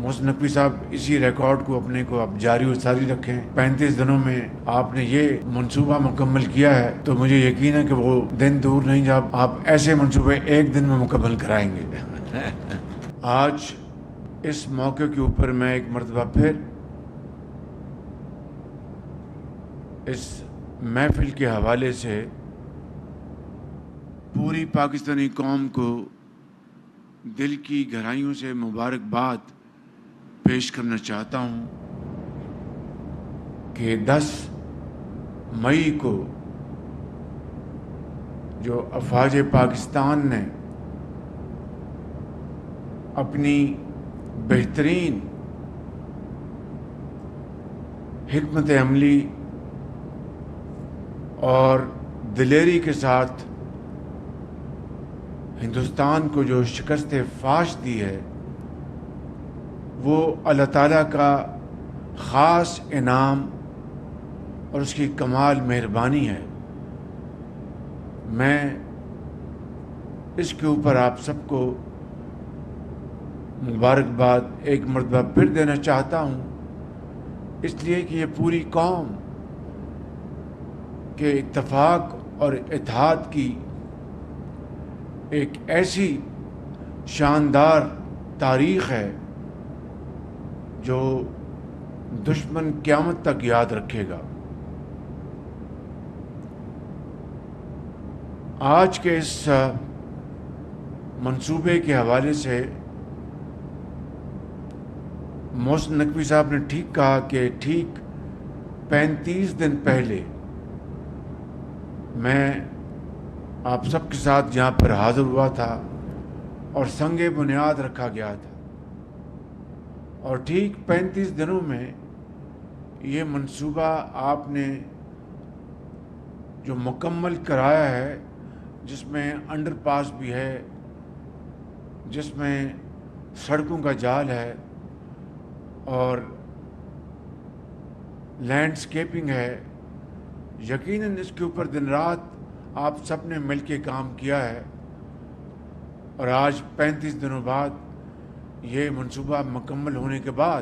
محسن نقوی صاحب اسی ریکارڈ کو اپنے کو اب جاری و ساری رکھیں. 35 دنوں میں آپ نے یہ منصوبہ مکمل کیا ہے تو مجھے یقین ہے کہ وہ دن دور نہیں جب آپ ایسے منصوبے ایک دن میں مکمل کرائیں گے. آج اس موقع کے اوپر میں ایک مرتبہ پھر اس محفل کے حوالے سے پوری پاکستانی قوم کو دل کی گہرائیوں سے مبارکباد پیش کرنا چاہتا ہوں کہ 10 مئی کو جو افواج پاکستان نے اپنی بہترین حکمت عملی اور دلیری کے ساتھ ہندوستان کو جو شکست فاش دی ہے وہ اللہ تعالیٰ کا خاص انعام اور اس کی کمال مہربانی ہے. میں اس کے اوپر آپ سب کو مبارکباد ایک مرتبہ پھر دینا چاہتا ہوں، اس لیے کہ یہ پوری قوم کے اتفاق اور اتحاد کی ایک ایسی شاندار تاریخ ہے جو دشمن قیامت تک یاد رکھے گا. آج کے اس منصوبے کے حوالے سے محسن نقوی صاحب نے ٹھیک کہا کہ ٹھیک 35 دن پہلے میں آپ سب کے ساتھ یہاں پر حاضر ہوا تھا اور سنگ بنیاد رکھا گیا تھا، اور ٹھیک 35 دنوں میں یہ منصوبہ آپ نے جو مکمل کرایا ہے، جس میں انڈر پاس بھی ہے، جس میں سڑکوں کا جال ہے اور لینڈسکیپنگ ہے. یقیناً اس کے اوپر دن رات آپ سب نے مل کے کام کیا ہے، اور آج 35 دنوں بعد یہ منصوبہ مکمل ہونے کے بعد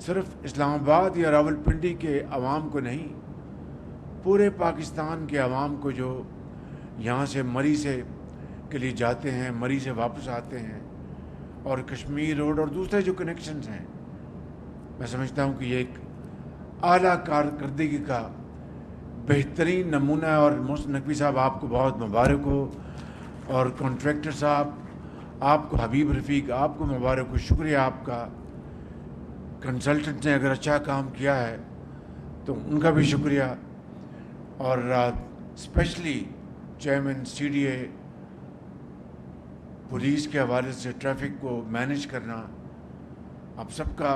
صرف اسلام آباد یا راولپنڈی کے عوام کو نہیں، پورے پاکستان کے عوام کو جو یہاں سے مری سے کے لیے جاتے ہیں، مری سے واپس آتے ہیں، اور کشمیر روڈ اور دوسرے جو کنیکشنز ہیں، میں سمجھتا ہوں کہ یہ ایک اعلیٰ کارکردگی کا بہترین نمونہ ہے. اور محسن نقوی صاحب آپ کو بہت مبارک ہو، اور کانٹریکٹر صاحب آپ کو، حبیب رفیق آپ کو مبارک ہو. شکریہ آپ کا. کنسلٹنٹ نے اگر اچھا کام کیا ہے تو ان کا بھی شکریہ، اور specially chairman C D A, police کے حوالے سے ٹریفک کو مینیج کرنا، آپ سب کا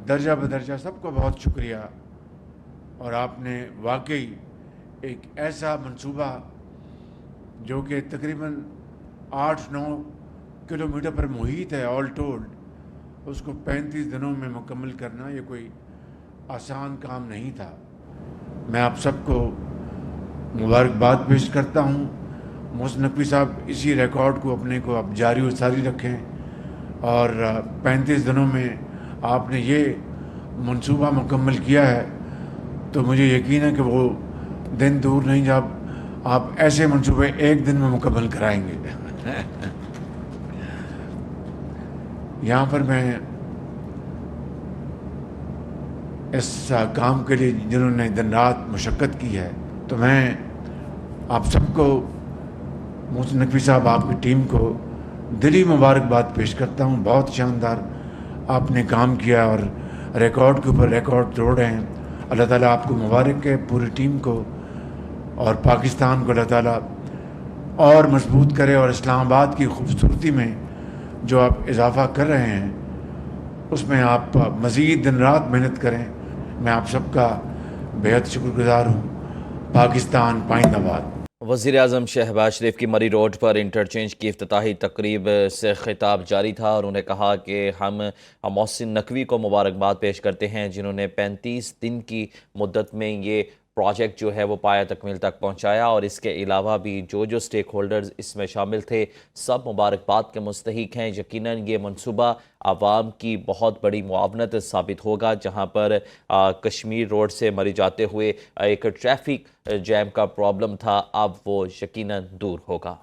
درجہ بدرجہ سب کو بہت شکریہ. اور آپ نے واقعی ایک ایسا منصوبہ جو کہ تقریباً 8-9 کلومیٹر پر محیط ہے آل ٹولڈ، اس کو 35 دنوں میں مکمل کرنا یہ کوئی آسان کام نہیں تھا. میں آپ سب کو مبارکباد پیش کرتا ہوں. محسن نقوی صاحب اسی ریکارڈ کو اپنے کو اب جاری و ساری رکھیں، اور 35 دنوں میں آپ نے یہ منصوبہ مکمل کیا ہے تو مجھے یقین ہے کہ وہ دن دور نہیں جب آپ ایسے منصوبے ایک دن میں مکمل کرائیں گے. یہاں پر میں اس کام کے لیے جنہوں نے دن رات مشقت کی ہے، تو میں آپ سب کو، محسن نقوی صاحب آپ کی ٹیم کو دلی مبارکباد پیش کرتا ہوں. بہت شاندار آپ نے کام کیا اور ریکارڈ کے اوپر ریکارڈ توڑ رہے ہیں. اللہ تعالیٰ آپ کو مبارک ہے، پوری ٹیم کو، اور پاکستان کو اللہ تعالیٰ اور مضبوط کرے، اور اسلام آباد کی خوبصورتی میں جو آپ اضافہ کر رہے ہیں اس میں آپ مزید دن رات محنت کریں. میں آپ سب کا بہت شکر گزار ہوں. پاکستان پائندہ باد. وزیر اعظم شہباز شریف کی مری روڈ پر انٹرچینج کی افتتاحی تقریب سے خطاب جاری تھا، اور انہوں نے کہا کہ ہم محسن نقوی کو مبارکباد پیش کرتے ہیں جنہوں نے 35 دن کی مدت میں یہ پروجیکٹ جو ہے وہ پایہ تکمیل تک پہنچایا، اور اس کے علاوہ بھی جو سٹیک ہولڈرز اس میں شامل تھے سب مبارکباد کے مستحق ہیں۔ یقیناً یہ منصوبہ عوام کی بہت بڑی معاونت ثابت ہوگا، جہاں پر کشمیر روڈ سے مری جاتے ہوئے ایک ٹریفک جیم کا پرابلم تھا، اب وہ یقیناً دور ہوگا۔